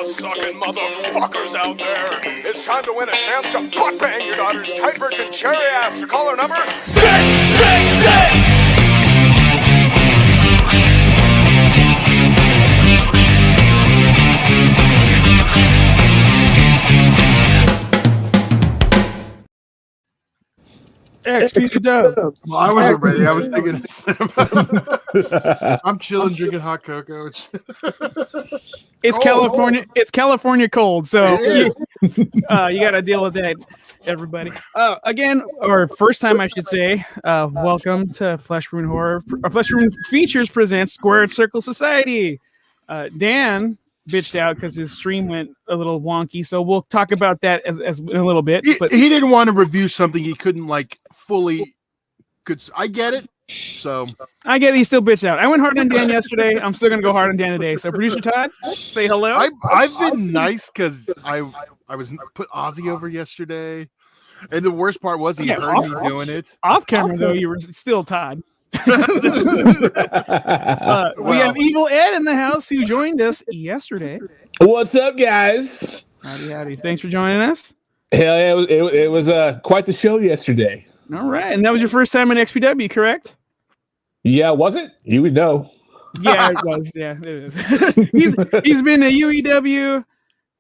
bra-sucking motherfuckers out there. It's time to win a chance to butt-bang your daughter's tight virgin cherry ass to call her number 666! XPW. Well, I wasn't ready. I was thinking of cinema. I'm chilling, drinking hot cocoa. It's cold. California. It's California cold, so you got to deal with that, everybody. Again, or first time, I should say. Welcome to Flesh Wound Horror. Flesh Wound Features presents Squared Circle Society. Dan bitched out because his stream went a little wonky, so we'll talk about that as in a little bit. But he didn't want to review something he couldn't fully. I get it. So I get it. He still bitched out. I went hard on Dan yesterday. I'm still gonna go hard on Dan today. So producer Todd, say hello. I've been nice because I was put Ozzy over yesterday, and the worst part was he heard me doing it off camera. Though you were still Todd. We have Evil Ed in the house who joined us yesterday. What's up, guys? Howdy. Thanks for joining us. Hell yeah, it was quite the show yesterday. All right, and that was your first time in XPW, correct? Yeah, was it? You would know. Yeah, it was. Yeah, it is. he's been to UEW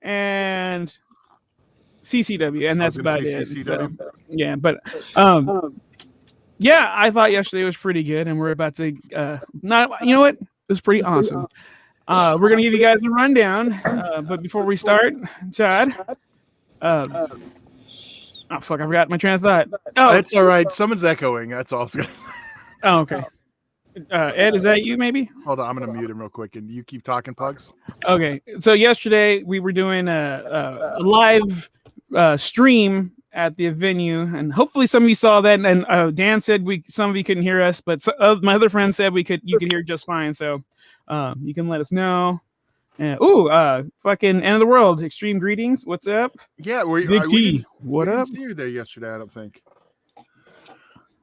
and CCW, and that's about it. So, yeah, but yeah, I thought yesterday was pretty good, and we're about to you know what? It was pretty awesome. We're gonna give you guys a rundown, but before we start, Chad. Oh fuck! I forgot my train of thought. Oh, that's all right. Someone's echoing. That's all. Oh, okay. Ed, is that you? Maybe. Hold on, I'm gonna mute him real quick, and you keep talking, Pugs. Okay. So yesterday we were doing a live stream at the venue, and hopefully some of you saw that. And Dan said some of you couldn't hear us, but my other friend said you could hear just fine. So you can let us know. Fucking end of the world. Extreme greetings. What's up? Yeah, Big T. What up? See you there yesterday, I don't think.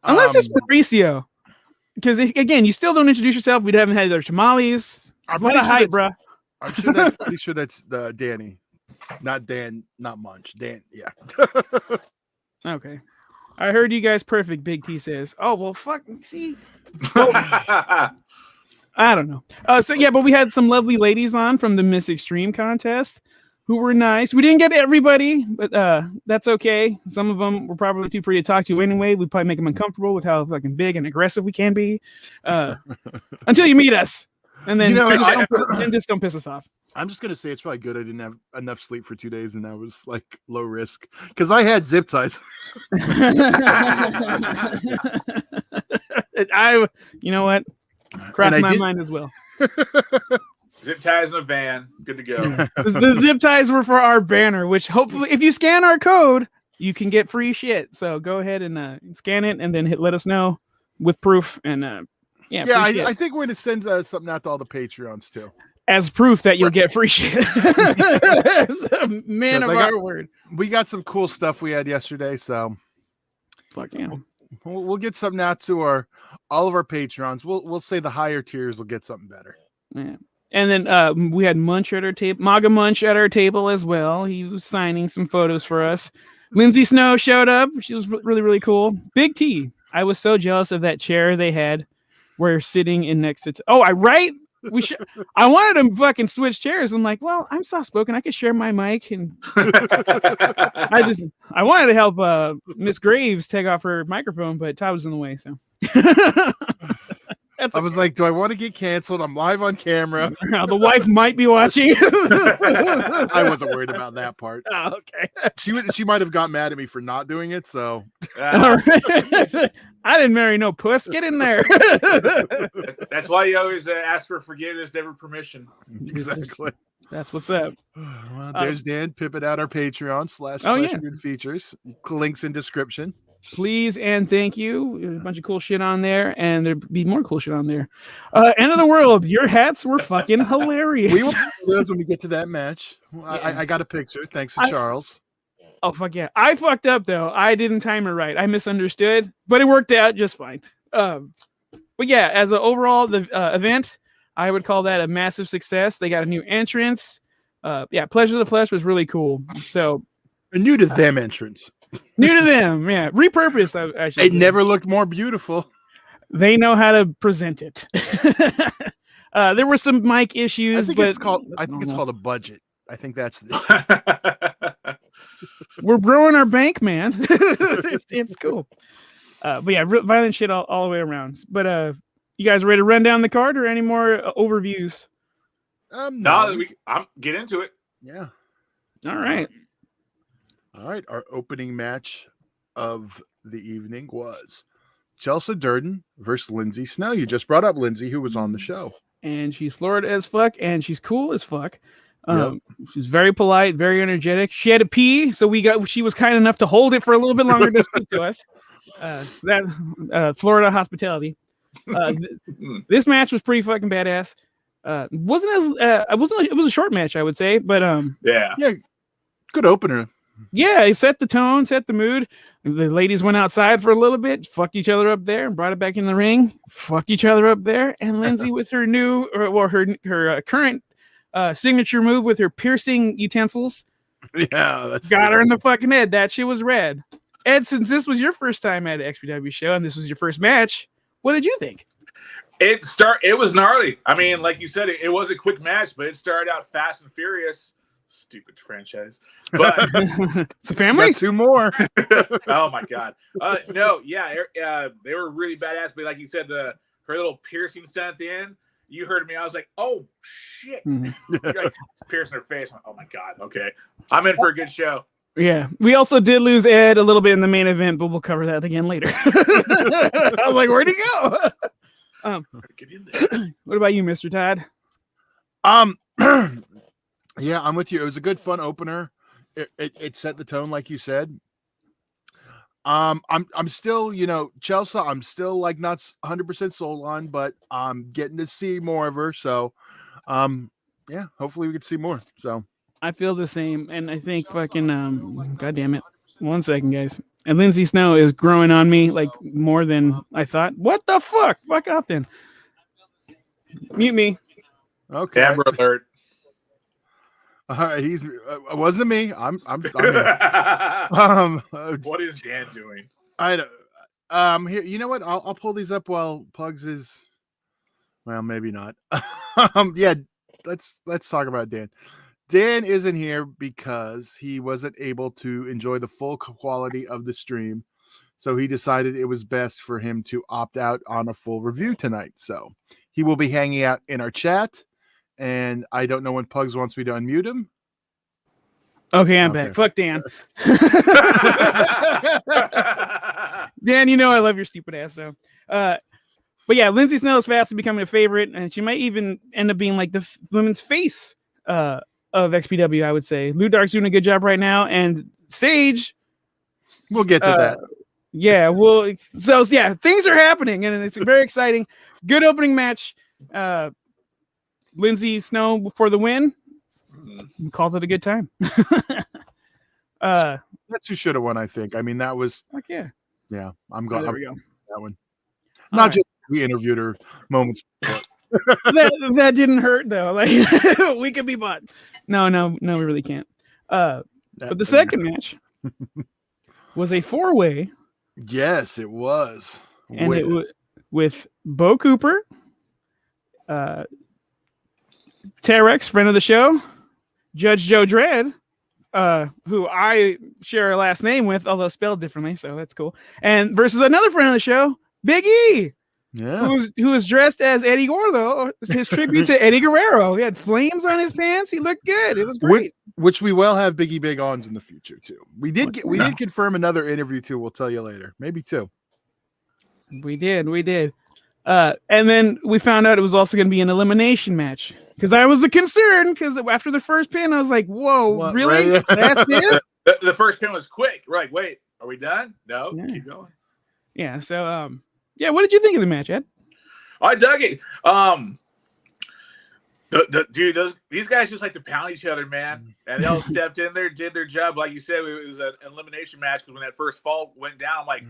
Unless it's Mauricio. Because again, you still don't introduce yourself. We haven't had their tamales. It's not a hype, bro. I'm pretty sure that's Danny. Not Dan, not Munch. Dan, yeah. Okay. I heard you guys perfect, Big T says. Oh, well, fuck. See? I don't know. So yeah, but we had some lovely ladies on from the Miss Xtreme contest who were nice. We didn't get everybody, but that's okay. Some of them were probably too pretty to talk to anyway. We'd probably make them uncomfortable with how fucking big and aggressive we can be until you meet us. And then just don't piss us off. I'm just going to say it's probably good I didn't have enough sleep for 2 days and I was low risk because I had zip ties. You know what? Crossed my mind as well. Zip ties in a van. Good to go. The zip ties were for our banner, which hopefully if you scan our code, you can get free shit. So go ahead and scan it and then let us know with proof. And I think we're going to send something out to all the Patreons too. As proof that you'll get free shit. Man of our word. We got some cool stuff we had yesterday. So fuck yeah. We'll get something out to all of our Patrons. We'll say the higher tiers will get something better. Yeah. And then we had Munch at our table, Maga Munch at our table as well. He was signing some photos for us. Lindsay Snow showed up. She was really, really cool. Big T. I was so jealous of that chair they had where you're sitting in next to. I wanted to fucking switch chairs. I'm like, well, I'm soft spoken. I could share my mic, and I wanted to help Miss Graves take off her microphone, but Todd was in the way. So I was like, do I want to get canceled? I'm live on camera. The wife might be watching. I wasn't worried about that part. Oh, okay. She might have got mad at me for not doing it. So I didn't marry no puss. Get in there. That's why you always ask for forgiveness, never permission. Exactly. That's what's up. Well, there's Dan pimping out our Patreon / features. Links in description. Please and thank you. There's a bunch of cool shit on there, and there'll be more cool shit on there. End of the world. Your hats were fucking hilarious. We will do those when we get to that match. I got a picture. Thanks to Charles. Oh, fuck yeah. I fucked up, though. I didn't time it right. I misunderstood, but it worked out just fine. But yeah, as an overall event, I would call that a massive success. They got a new entrance. Yeah, Pleasure of the Flesh was really cool. So A new to them entrance. new to them, yeah, repurposed. I should It say. never looked more beautiful. They know how to present it. There were some mic issues, I think but it's called normal. a budget. I think that's the We're growing our bank, man. It's cool. But yeah, violent shit all the way around. But you guys ready to run down the card or any more overviews? No, I'm get into it. Yeah. All right. All right. Our opening match of the evening was Chelsea Durden versus Lindsay Snow. You just brought up Lindsay, who was on the show. And she's Florida as fuck, and she's cool as fuck. She's very polite, very energetic. She had to pee, so she was kind enough to hold it for a little bit longer to speak to us. Florida hospitality. This match was pretty fucking badass. It was a short match, I would say, but Yeah, good opener. yeah, it set the tone, set the mood. The ladies went outside for a little bit, fucked each other up there, and brought it back in the ring. Fucked each other up there, and Lindsay with her her current signature move with her piercing utensils. Yeah, that's Got her in the fucking head. That shit was rad. Ed, since this was your first time at an XPW show and this was your first match, what did you think? it was gnarly. I mean, like you said, it was a quick match, but it started out fast and furious. Stupid franchise, but It's a family. got two more. oh my god, no, yeah, they were really badass. But like you said, her little piercing stunt at the end. You heard me. I was like, "Oh shit!" Like, piercing her face. I'm like, oh my god. Okay, I'm in for a good show. Yeah, we also did lose Ed a little bit in the main event, but we'll cover that again later. I was like, "Where'd he go?" Get in there. What about you, Mr. Todd? Yeah, I'm with you. It was a good, fun opener. It set the tone, like you said. I'm still, Chelsea, I'm still like not 100% sold on, but I'm getting to see more of her. So, yeah, hopefully we can see more. So I feel the same, and I think fucking god damn it. 1 second, guys. And Lindsay Snow is growing on me like more than I thought. What the fuck? Fuck off then. Mute me. okay. Amber alert. He's it wasn't me. I'm here. What is Dan doing? Here. You know what? I'll pull these up while Pugs is. Well, maybe not. Yeah. Let's talk about Dan. Dan isn't here because he wasn't able to enjoy the full quality of the stream. So he decided it was best for him to opt out on a full review tonight. So he will be hanging out in our chat. And I don't know when Pugs wants me to unmute him. Okay, I'm back. Fuck Dan. Dan, you know I love your stupid ass, though. But yeah, Lindsay Snow is fast becoming a favorite, and she might even end up being like the women's face of XPW, I would say. Lou Dark's doing a good job right now, and Sage. We'll get to that. Yeah, well, so yeah, things are happening, and it's very exciting. Good opening match. Lindsay Snow for the win. We called it a good time. That's who should have won, I think. I mean, that was. Fuck yeah. Yeah, I'm going. There we go. That one. All Not right. just we interviewed her moments. that didn't hurt though. Like we could be bought. No, we really can't. But the second match was a 4-way. Yes, it was. And it was with Bo Cooper, T-Rex, friend of the show, Judge Joe Dredd, who I share a last name with, although spelled differently, so that's cool. And versus another friend of the show, Big E, who was dressed as Eddie Gordo, his tribute to Eddie Guerrero. He had flames on his pants. He looked good. It was great. Which we will have Biggie Big Ons in the future too. We did confirm another interview too. We'll tell you later, maybe 2. We did. And then we found out it was also going to be an elimination match. Because I was concerned, because after the first pin, I was like, whoa, what, really? Right? That's it? The first pin was quick. We're like, wait, are we done? No, keep going. Yeah, so, yeah, what did you think of the match, Ed? I dug it. These guys just like to pound each other, man. And they all stepped in there, did their job. Like you said, it was an elimination match, because when that first fall went down, I'm like,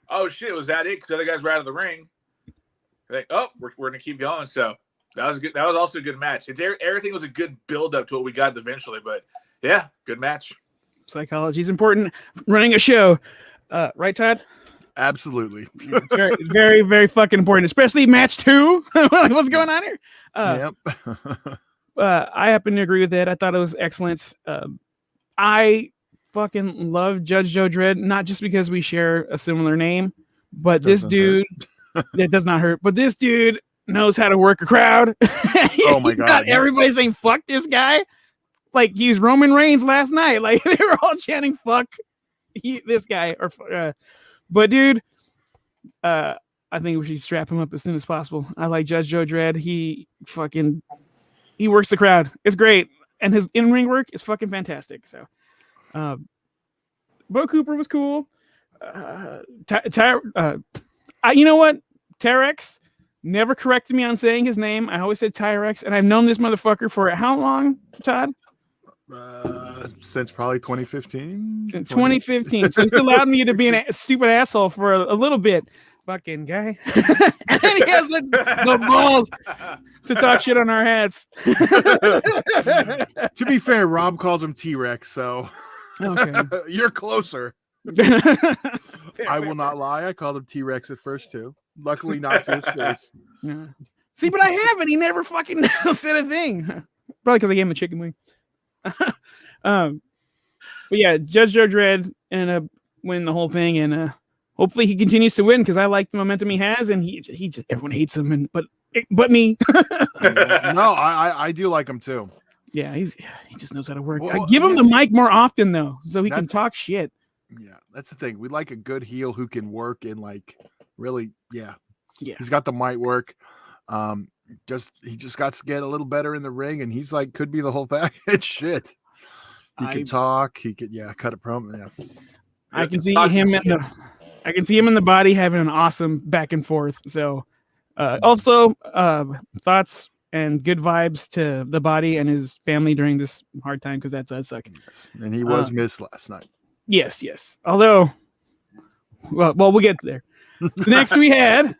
oh, shit, was that it? Because the other guys were out of the ring. Like, oh, we're going to keep going. So That was good. That was also a good match. Everything was a good build up to what we got eventually, but yeah, good match. Psychology is important. Running a show, right, Todd? Absolutely. Yeah, it's very, very, very fucking important, especially match 2. What's going on here? Yep. I happen to agree with it. I thought it was excellent. I fucking love Judge Joe Dredd, not just because we share a similar name, but this dude, it does not hurt, but this dude knows how to work a crowd. Oh my God. Everybody's saying, fuck this guy. Like he's Roman Reigns last night. Like they were all chanting, fuck this guy. But dude, I think we should strap him up as soon as possible. I like Judge Joe Dredd. He works the crowd. It's great. And his in-ring work is fucking fantastic. So, Bo Cooper was cool. You know what? Tyrex never corrected me on saying his name. I always said Tyrex, and I've known this motherfucker for how long, Todd? Since probably 2015. Since 2015. So he's allowed me to be a stupid asshole for a little bit. Fucking guy. And then he has the balls to talk shit on our hats. To be fair, Rob calls him T-Rex, so Okay. You're closer. I will not lie. I called him T-Rex at first too. Luckily, not to his face. Yeah. See, but I haven't. He never fucking said a thing. Probably because I gave him a chicken wing. But yeah, Judge Joe Dredd ended up winning the whole thing, and hopefully he continues to win because I like the momentum he has, and he just everyone hates him, but me. No, I do like him too. Yeah, he just knows how to work. Well, I give him the mic more often though, so he can talk shit. Yeah, that's the thing. We like a good heel who can work and like really, yeah. He's got the mic work. He just got to get a little better in the ring, and he's like could be the whole package. Shit, he can talk. He could cut a promo. Yeah, I can see him in the body having an awesome back and forth. So, also thoughts and good vibes to the body and his family during this hard time because that does suck. Yes. And he was missed last night. Yes. Although, well, we'll get there. Next, we had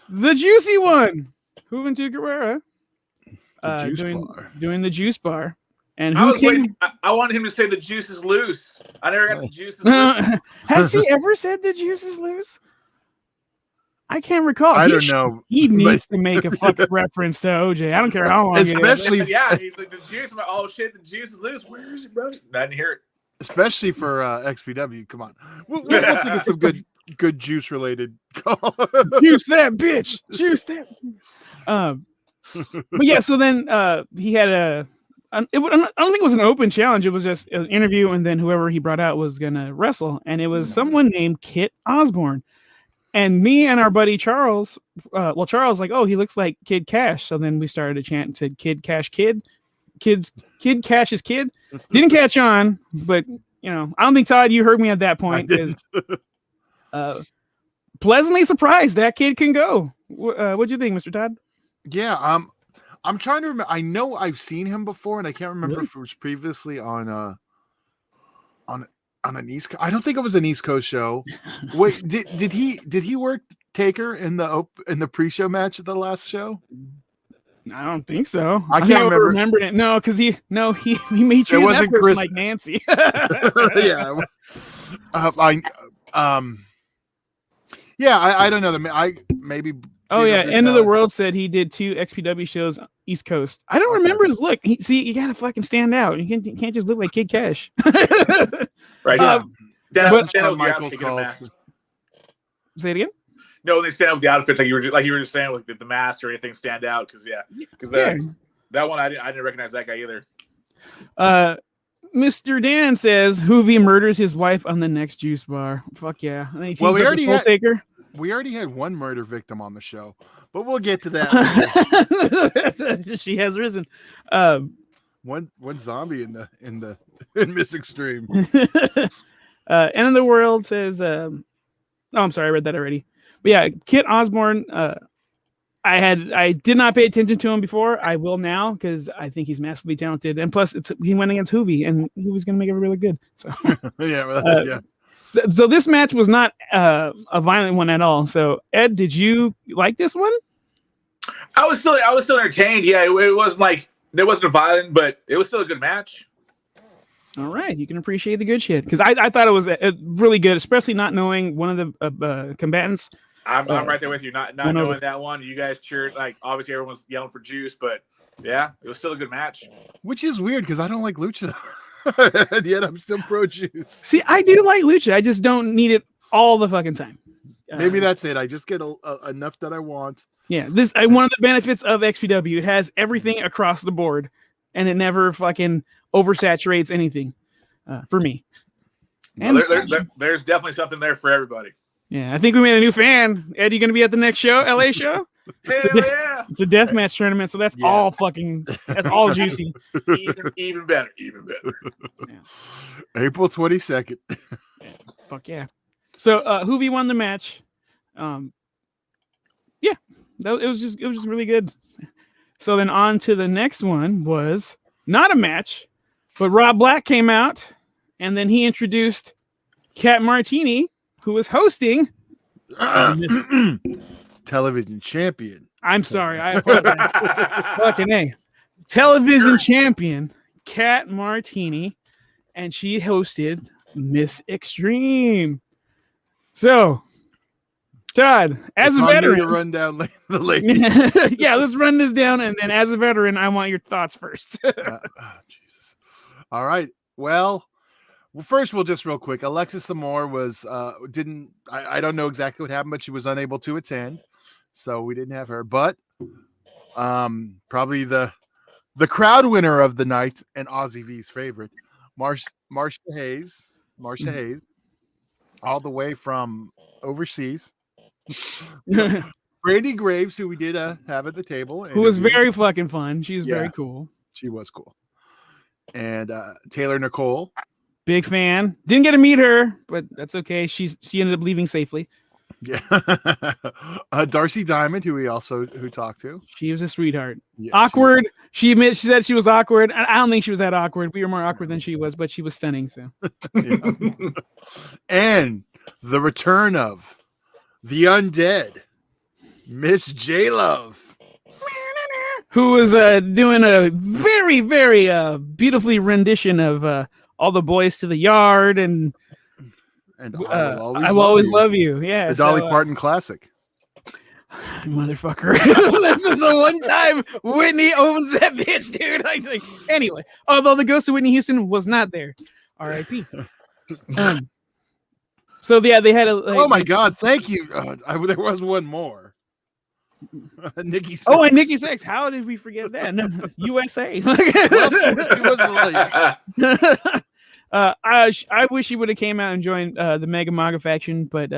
the juicy one. Juventud Guerrera doing the juice bar. And I wanted him to say the juice is loose. I never got the juice is loose. Has he ever said the juice is loose? I can't recall. I don't know. He needs to make a fucking reference to OJ. I don't care how long especially it is. Yeah, he's like the juice. Oh shit, the juice is loose. Where is it, bro? I didn't hear it. Especially for XPW. Come on, we'll think of some good juice related. Juice that bitch. Juice that. But yeah, so then he had I don't think it was an open challenge. It was just an interview, and then whoever he brought out was gonna wrestle, and it was someone named Kit Osborne. And me and our buddy Charles, Charles like, oh, he looks like Kid Cash. So then we started a chant and said, Kid Cash, Kid Cash is kid. Didn't catch on, but I don't think Todd, you heard me at that point. Pleasantly surprised that kid can go. What'd you think, Mr. Todd? Yeah, I'm trying to remember. I know I've seen him before, and I can't remember if it was previously on an East Coast. I don't think it was an East Coast show. Wait, did he work Taker in the pre-show match at the last show? I don't think so. I can't remember it. No, because he made sure it wasn't that Chris like Nancy. Yeah. I don't know. I maybe. Oh yeah, End of the World said he did 2 XPW shows East Coast. I don't remember his look. You gotta fucking stand out. You can't just look like Kid Cash. Right. Michael's calls. Say it again. No, they stand up with the outfits like you were just saying with the mask or anything stand out because that one I didn't recognize that guy either. Mr. Dan says Hoovy murders his wife on the next juice bar. Fuck yeah. And he well, we already had Taker. We already had one murder victim on the show, but we'll get to that. She has risen. One zombie in Miss Extreme. End of the World says I'm sorry, I read that already. But yeah, Kit Osborne, I did not pay attention to him before. I will now because I think he's massively talented. And plus he went against Hoovy, and Hoovy's gonna make it really good. So yeah. So this match was not a violent one at all. So Ed, did you like this one? I was still entertained. Yeah, it wasn't like it wasn't violent, but it was still a good match. All right, you can appreciate the good shit because I thought it was really good, especially not knowing one of the combatants. I'm right there with you. Not knowing that one, you guys cheered. Like obviously everyone was yelling for Juice, but yeah, it was still a good match. Which is weird because I don't like Lucha, and yet I'm still pro Juice. See, I do like Lucha. I just don't need it all the fucking time. Maybe that's it. I just get enough that I want. Yeah, one of the benefits of XPW, it has everything across the board, and it never fucking oversaturates anything for me. And there's definitely something there for everybody. Yeah, I think we made a new fan. Ed, you going to be at the next show, LA show? Hell yeah! It's a deathmatch tournament, so that's all juicy. Even better. Yeah. April 22nd. Fuck yeah! So Hoovy won the match. Yeah, it was just really good. So then on to the next one was not a match, but Rob Black came out, and then he introduced Kat Martini, who was hosting television champion. I'm sorry, I apologize. Fucking A. Television champion Kat Martini, and she hosted Miss Xtreme. So, Todd, as a veteran, to run down the lady. Yeah, let's run this down, and then as a veteran, I want your thoughts first. Jesus. All right. Well, first we'll just real quick. Alexis Amore was I don't know exactly what happened, but she was unable to attend, so we didn't have her. But probably the crowd winner of the night and Aussie V's favorite, Marcia Hayes, all the way from overseas. Brandy Graves, who we did have at the table, who was very fucking fun. She was very cool. She was cool. And Taylor Nicole, big fan. Didn't get to meet her, but that's okay. She ended up leaving safely. Yeah. Darcy Diamond, who talked to. She was a sweetheart. Yes, awkward. She said she was awkward. I don't think she was that awkward. We were more awkward than she was, but she was stunning. So. And the return of the undead, Miss J Love, who was doing a very, very beautifully rendition of all the boys to the yard and I will always love you. Yeah, the Dolly Parton classic. Motherfucker. This is the one time Whitney owns that bitch, dude. Anyway, although the ghost of Whitney Houston was not there. R.I.P. So yeah, they had a. Oh my God! Thank you. There was one more. Nikki Sixx. Oh, and Nikki Sixx. How did we forget that? No, USA. She wasn't late. I wish he would have came out and joined the Mega Maga faction, but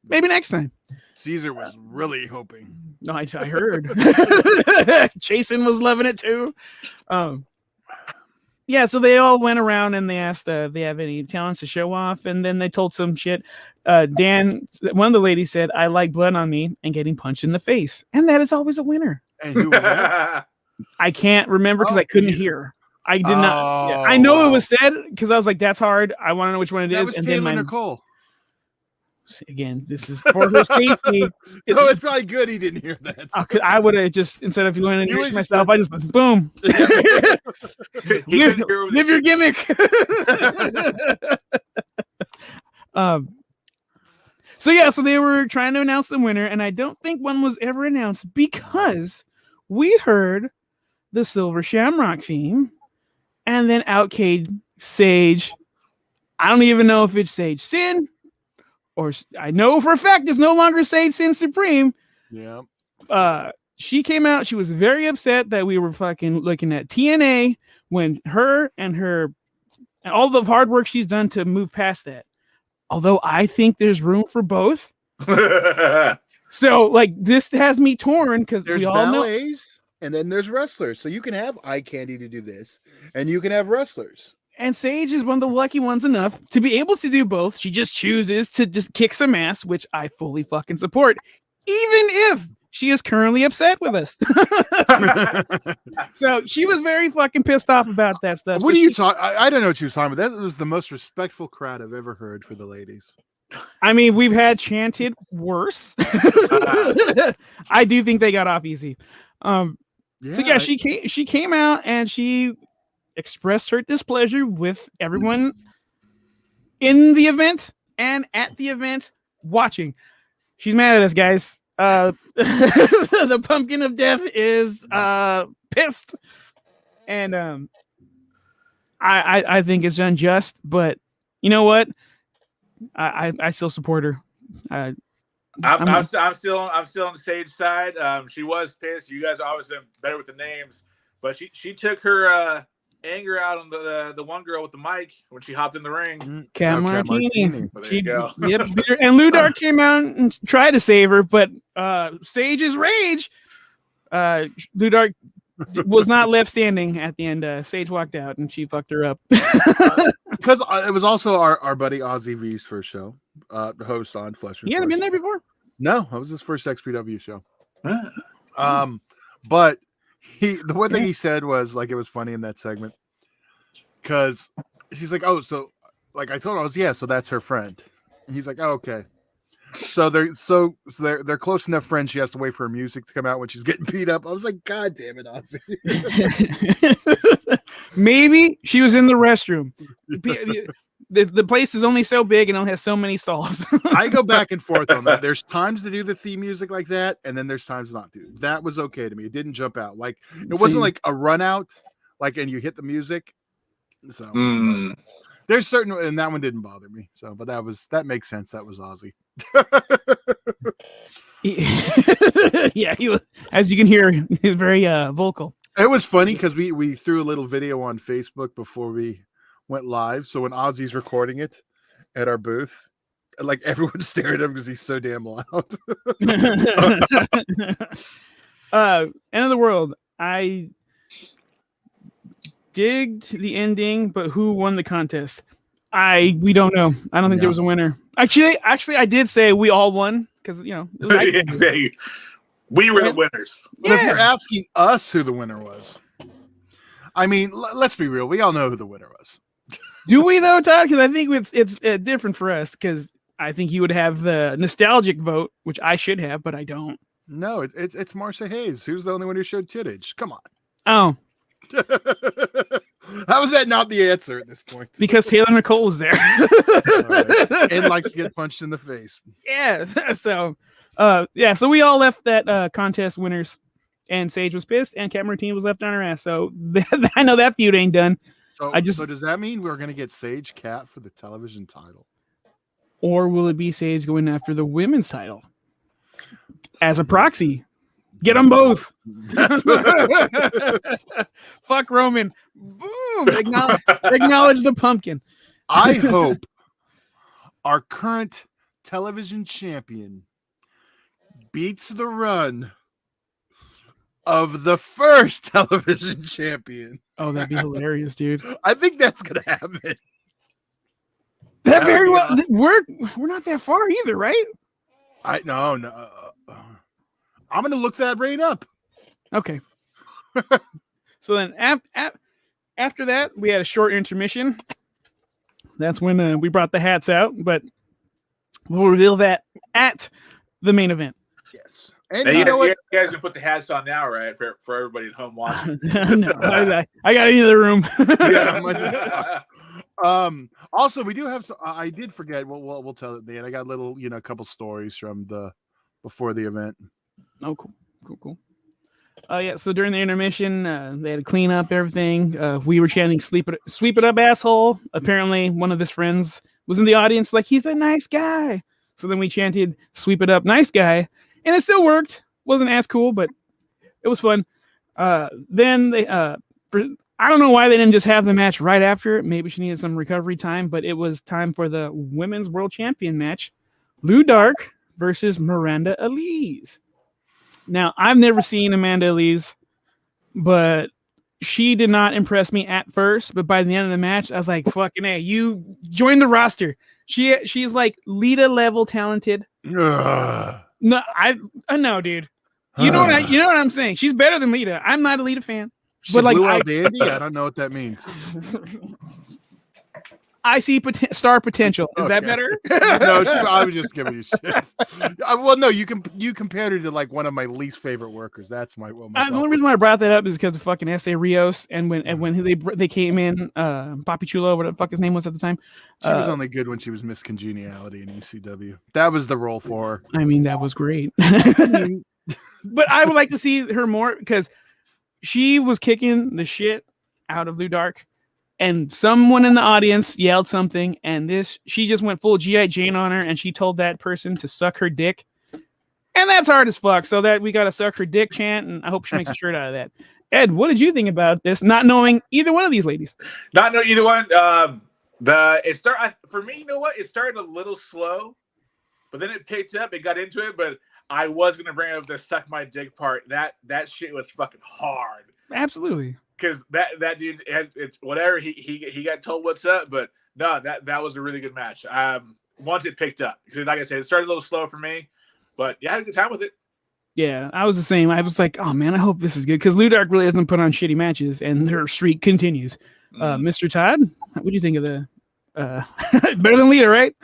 maybe next time. Caesar was really hoping. No, I heard. Jason was loving it too. Yeah, so they all went around and they asked if they have any talents to show off, and then they told some shit. Dan, one of the ladies said, "I like blood on me and getting punched in the face," and that is always a winner. And who was that? I can't remember because I couldn't hear. I did not. Yeah, I know it was said because I was like, "That's hard. I want to know which one it is." That was and Taylor then Nicole. Again, this is for her safety. No, it's probably good he didn't hear that. I would have just, instead of going to introduce myself, I just boom. Live your gimmick. So they were trying to announce the winner, and I don't think one was ever announced because we heard the Silver Shamrock theme, and then out came Sage. I don't even know if it's Sage Sin. Or I know for a fact it's no longer Sage Sin Supreme. Yeah. She came out. She was very upset that we were fucking looking at TNA when her and all the hard work she's done to move past that. Although I think there's room for both. So like this has me torn because we all ballets and then there's wrestlers. So you can have eye candy to do this, and you can have wrestlers. And Sage is one of the lucky ones enough to be able to do both. She just chooses to just kick some ass, which I fully fucking support, even if she is currently upset with us. So she was very fucking pissed off about that stuff. What are you talking? I don't know what she was talking about. That was the most respectful crowd I've ever heard for the ladies. I mean, we've had chanted worse. I do think they got off easy. So she came out and she expressed her displeasure with everyone in the event and at the event watching. She's mad at us, guys. The pumpkin of death is pissed, and I think it's unjust. But you know what? I still support her. I'm still on the Sage side. She was pissed. You guys are always better with the names, but she took her anger out on the one girl with the mic when she hopped in the ring. Cat Martini. Well, there you go. Yep. And Ludar came out and tried to save her, but Sage's rage. Ludar was not left standing at the end. Sage walked out and she fucked her up. Because it was also our buddy Ozzy V's first show, host on Flesh and You hadn't been there before? No, that was his first XPW show. But the one thing he said was like, it was funny in that segment because she's like, oh, so like I told her, I was, yeah, so that's her friend. And he's like, oh, okay. So they're close enough friends. She has to wait for her music to come out when she's getting beat up. I was like, God damn it, Ozzy. Maybe she was in the restroom. The place is only so big and only has so many stalls. I go back and forth on that. There's times to do the theme music like that, and then there's times not to. That was okay to me. It didn't jump out. Like it wasn't like a run out, like and you hit the music. So there's certain, and that one didn't bother me. So, but that makes sense. That was Ozzy. Yeah, he was, as you can hear, he's very vocal. It was funny because we threw a little video on Facebook before we went live. So when Ozzy's recording it at our booth, like everyone's staring at him because he's so damn loud. End of the world. I digged the ending, but who won the contest? We don't know. I don't think there was a winner. Actually, I did say we all won because it was we were the winners. But if you're asking us who the winner was, I mean, let's be real. We all know who the winner was. Do we though, Todd? Because I think it's different for us. Because I think you would have the nostalgic vote, which I should have, but I don't. No, it's Marcia Hayes. Who's the only one who showed tittage? Come on. Oh. How is that not the answer at this point? Because Taylor Nicole was there. Right. And likes to get punched in the face. Yeah. So so we all left that contest winners, and Sage was pissed, and Cat Martini was left on her ass. So I know that feud ain't done. So does that mean we're gonna get Sage Cat for the television title? Or will it be Sage going after the women's title as a proxy? Get them both. Fuck Roman. Boom. Acknowledge the pumpkin. I hope our current television champion beats the run of the first television champion. Oh, that'd be hilarious, dude. I think that's gonna happen. That very well. We're not that far either, right? No. I'm gonna look that right up. Okay. So then, after that, we had a short intermission. That's when we brought the hats out, but we'll reveal that at the main event. Yes. And you guys can put the hats on now, right? For everybody at home watching. No, I got into the room. Also, we do have. I did forget. We'll tell it at the end. I got a couple stories from before the event. Oh, cool. So during the intermission, they had to clean up everything. We were chanting sweep it up, asshole. Apparently, one of his friends was in the audience, like, he's a nice guy. So then we chanted sweep it up, nice guy. And it still worked. Wasn't as cool, but it was fun. Then they, I don't know why they didn't just have the match right after it. Maybe she needed some recovery time, but it was time for the Women's World Champion match. Lou Dark versus Miranda Elise. Now, I've never seen Amanda Elise, but she did not impress me at first. But by the end of the match, I was like, fucking A, you join the roster. She's like Lita level talented. No, I know, dude. You know what I'm saying? She's better than Lita. I'm not a Lita fan. But like Blue Dandy, I don't know what that means. I see star potential. Is that Okay. better? No, I was just giving you shit. Well, no, you compared her to like one of my least favorite workers. That's my The only reason why I brought that up is because of fucking S.A. Rios and when they came in, Papi Chulo, what the fuck his name was at the time. She was only good when she was Miss Congeniality in ECW. That was the role for her. I mean, that was great. But I would like to see her more because she was kicking the shit out of Lou Dark, and someone in the audience yelled something, and she just went full G.I. Jane on her, and she told that person to suck her dick. And that's hard as fuck. So that we got a suck her dick chant, and I hope she makes a shirt out of that. Ed, what did you think about this? Not knowing either one of these ladies. Not know either one. For me, you know what? It started a little slow, but then it picked up. It got into it, but I was gonna bring up the suck my dick part. That shit was fucking hard. Absolutely. Because that dude, it's whatever. He got told what's up, but no, that was a really good match. Once it picked up, because like I said, it started a little slow for me, but yeah, I had a good time with it. Yeah, I was the same. I was like, oh man, I hope this is good because Lou Dark really doesn't put on shitty matches, and her streak continues. Mr. Todd, what do you think of the? Better than Lita, right?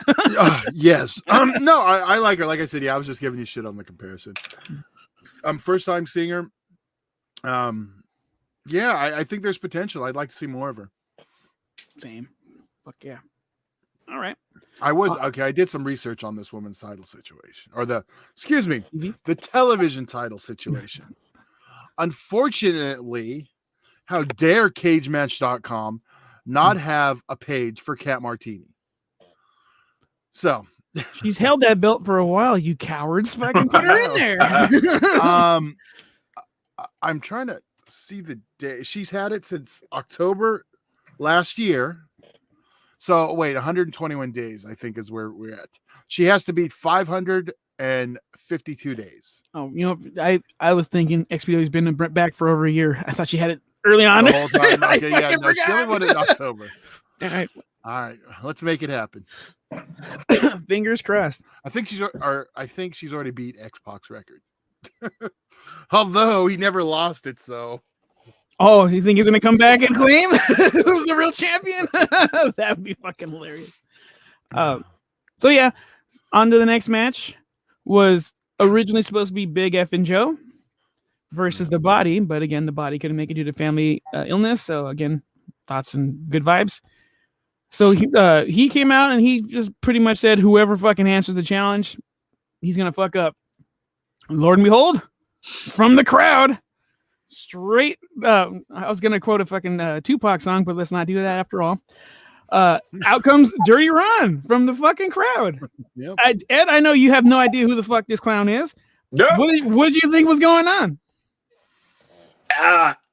Yes. No, I like her. Like I said, yeah, I was just giving you shit on the comparison. First time seeing her. Yeah, I think there's potential. I'd like to see more of her. Same. Fuck yeah. All right. I did some research on this woman's title situation, or the television title situation. Unfortunately, how dare CageMatch.com not have a page for Kat Martini? So she's held that belt for a while. You cowards, fucking put her in there. I'm trying to see the day. She's had it since October last year. So wait, 121 days, I think, is where we're at. She has to beat 552 days. Oh, you know, I was thinking XPW's been back for over a year. I thought she had it early on. The whole time. Okay, yeah, no, she only won it in October. All right, let's make it happen. Fingers crossed. I think she's already beat X-Pac's record. Although he never lost it, so. Oh, you think he's gonna come back and claim who's the real champion? That would be fucking hilarious. So yeah, on to the next match. Was originally supposed to be Big F and Joe versus the Body, but again, the Body couldn't make it due to family illness. So again, thoughts and good vibes. So he came out and he just pretty much said, whoever fucking answers the challenge, he's gonna fuck up. Lord and behold, from the crowd, straight. I was gonna quote a fucking Tupac song, but let's not do that after all. Out comes Dirty Ron from the fucking crowd. Yep. Ed, I know you have no idea who the fuck this clown is. No. What did you think was going on?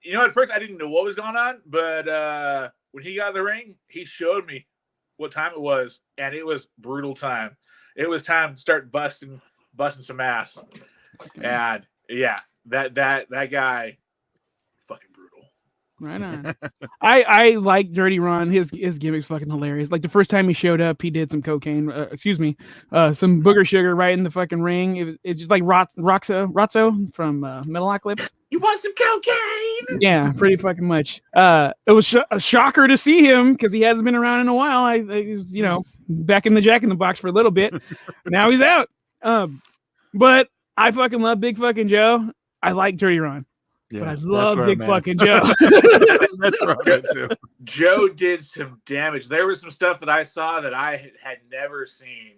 You know, at first I didn't know what was going on, but when he got in the ring, he showed me what time it was, and it was brutal time. It was time to start busting some ass. And yeah, that guy, fucking brutal. Right on. I like Dirty Ron. His gimmick's fucking hilarious. Like the first time he showed up, he did some cocaine. Some booger sugar right in the fucking ring. It's just like Ratso from Metalocalypse. You want some cocaine? Yeah, pretty fucking much. It was a shocker to see him because he hasn't been around in a while. I was, back in the Jack in the Box for a little bit. Now he's out. But I fucking love Big fucking Joe. I like Dirty Ron. Yeah, but I love Big fucking Joe. That's where I'm at too. Joe did some damage. There was some stuff that I saw that I had never seen,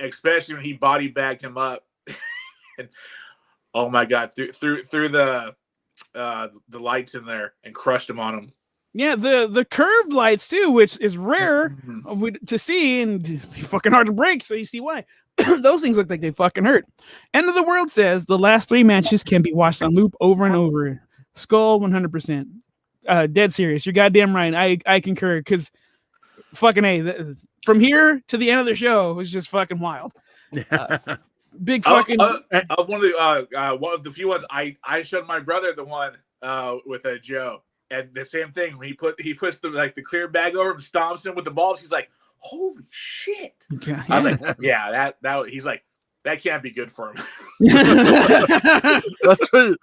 especially when he body bagged him up. And, oh my God, through the lights in there and crushed him on him. Yeah, the curved lights too, which is rare to see and fucking hard to break. So you see why. Those things look like they fucking hurt. End of the World says the last 3 matches can be watched on loop over and over. Skull 100%. Dead serious. You're goddamn right. I concur because fucking from here to the end of the show was just fucking wild. Big fucking one of the few ones I showed my brother the one with Joe, and the same thing when he puts the clear bag over him, stomps him with the balls. He's like, holy shit! Yeah. I was like, yeah, that he's like, that can't be good for him. That's what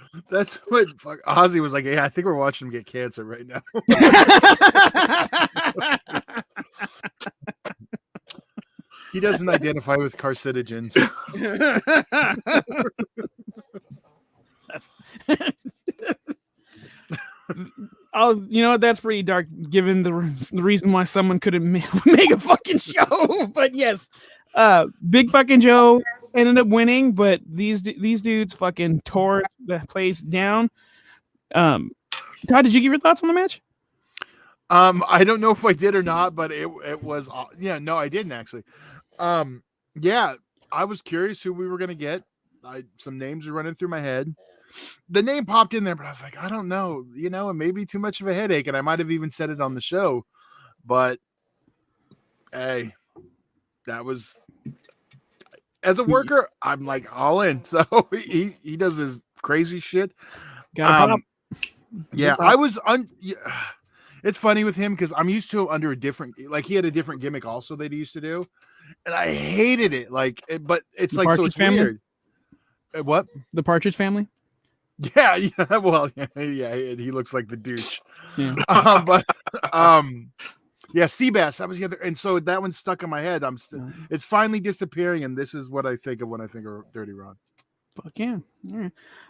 Ozzy was like. Yeah, I think we're watching him get cancer right now. He doesn't identify with carcinogens. Oh, you know what? That's pretty dark, given the reason why someone couldn't make a fucking show. But yes, Big fucking Joe ended up winning, but these dudes fucking tore the place down. Todd, did you give your thoughts on the match? I don't know if I did or not, but it was no, I didn't actually. Yeah, I was curious who we were gonna get. Some names are running through my head. The name popped in there, but I was like, I don't know, it may be too much of a headache, and I might have even said it on the show. But hey, that was, as a worker, I'm like all in. So he does his crazy shit. Gotta pop. Yeah, I was it's funny with him because I'm used to him under a different, like he had a different gimmick also that he used to do, and I hated it. But it's The like, so Partridge it's Family? weird. What? The Partridge Family? Yeah. Well, yeah, he looks like the douche. Yeah. Yeah, Seabass. That was the other, and so that one stuck in my head. It's finally disappearing, and this is what I think of when I think of Dirty Ron. Fuck yeah.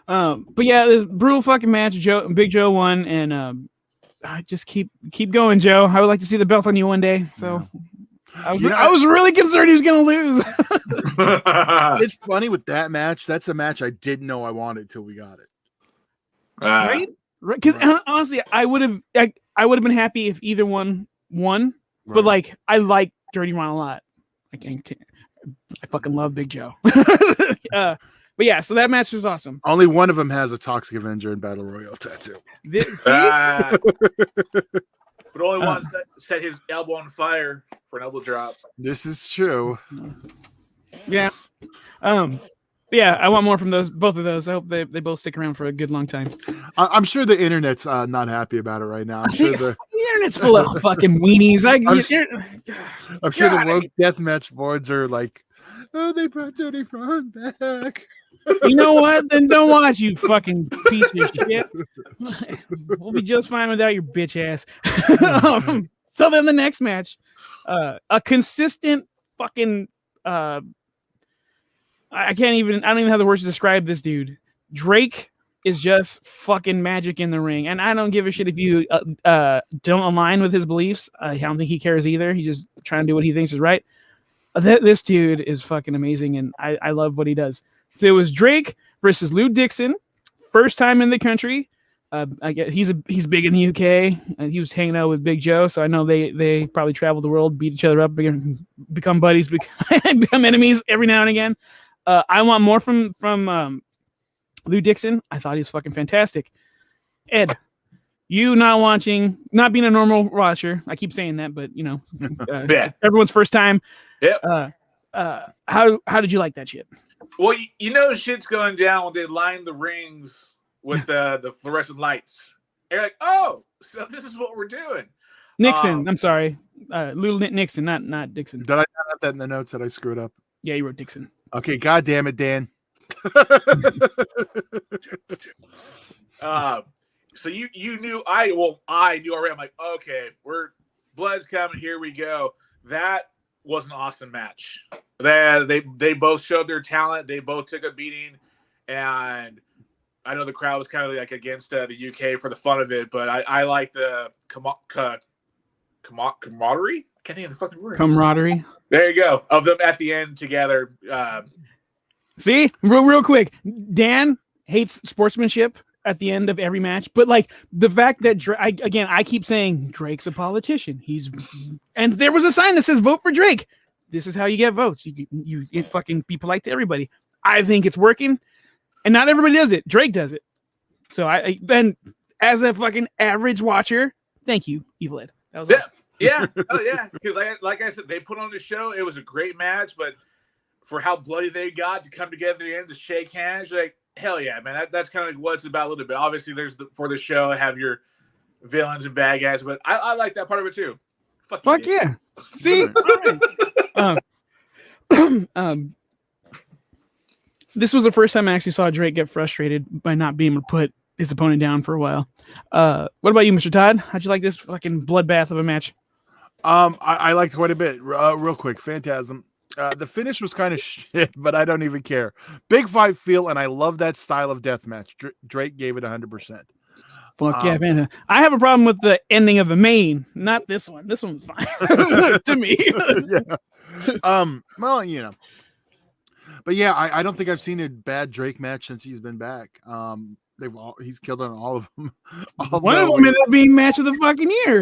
But yeah, this brutal fucking match. Big Joe won, and I just keep going, Joe. I would like to see the belt on you one day. So yeah. I was really concerned he was gonna lose. It's funny with that match. That's a match I didn't know I wanted till we got it. Right? Because honestly, I would have been happy if either one won. Right. But like, I like Dirty Ron a lot. I fucking love Big Joe. But yeah, so that match was awesome. Only one of them has a Toxic Avenger and Battle Royale tattoo. But only one set his elbow on fire for an elbow drop. This is true. Yeah. Yeah, I want more from both of those. I hope they both stick around for a good long time. I'm sure the internet's not happy about it right now. I'm sure the internet's full of fucking weenies. I'm sure the woke deathmatch boards are like, oh, they brought Dirty Ron back. You know what? Then don't watch, you fucking piece of shit. We'll be just fine without your bitch ass. So then the next match, a consistent fucking I don't even have the words to describe this dude. Drake is just fucking magic in the ring, and I don't give a shit if you don't align with his beliefs. I don't think he cares either. He's just trying to do what he thinks is right. This dude is fucking amazing, and I love what he does. So it was Drake versus Lou Dixon, first time in the country. I guess he's big in the UK, and he was hanging out with Big Joe, so I know they probably travel the world, beat each other up, become buddies, become enemies every now and again. I want more from Lou Dixon. I thought he was fucking fantastic. Ed, you not being a normal watcher. I keep saying that, but everyone's first time. Yep. How did you like that shit? Well, shit's going down when they line the rings with the fluorescent lights. And you're like, oh, so this is what we're doing. Nixon, I'm sorry, Lou Nixon, not Dixon. Did I not have that in the notes that I screwed up? Yeah, you wrote Dixon. Okay, god damn it, Dan. So you knew I knew already. I'm like, okay, blood's coming. Here we go. That was an awesome match. They both showed their talent. They both took a beating, and I know the crowd was kind of like against the UK for the fun of it, but I like the camaraderie. Can't think of the fucking word. Camaraderie. There you go. Of them at the end together. See, real quick, Dan hates sportsmanship at the end of every match, but like the fact that I keep saying Drake's a politician. And there was a sign that says vote for Drake. This is how you get votes. You fucking be polite to everybody. I think it's working, and not everybody does it. Drake does it. So then as a fucking average watcher, thank you, Evil Ed. That was awesome. Yeah. Oh, yeah. Because like I said, they put on the show. It was a great match, but for how bloody they got to come together at the end to shake hands, like, hell yeah, man. That's kind of like what it's about a little bit. Obviously, for the show, have your villains and bad guys, but I like that part of it too. Fuck yeah. See? All right. This was the first time I actually saw Drake get frustrated by not being able to put his opponent down for a while. What about you, Mr. Todd? How'd you like this fucking bloodbath of a match? I liked quite a bit. Real quick, Phantasm. The finish was kind of shit, but I don't even care. Big fight feel, and I love that style of deathmatch. Drake gave it 100%. Fuck yeah, man. I have a problem with the ending of the main, not this one. This one's fine to me. Yeah. Well, but yeah, I don't think I've seen a bad Drake match since he's been back. He's killed on all of them. One of them ended up being match of the fucking year,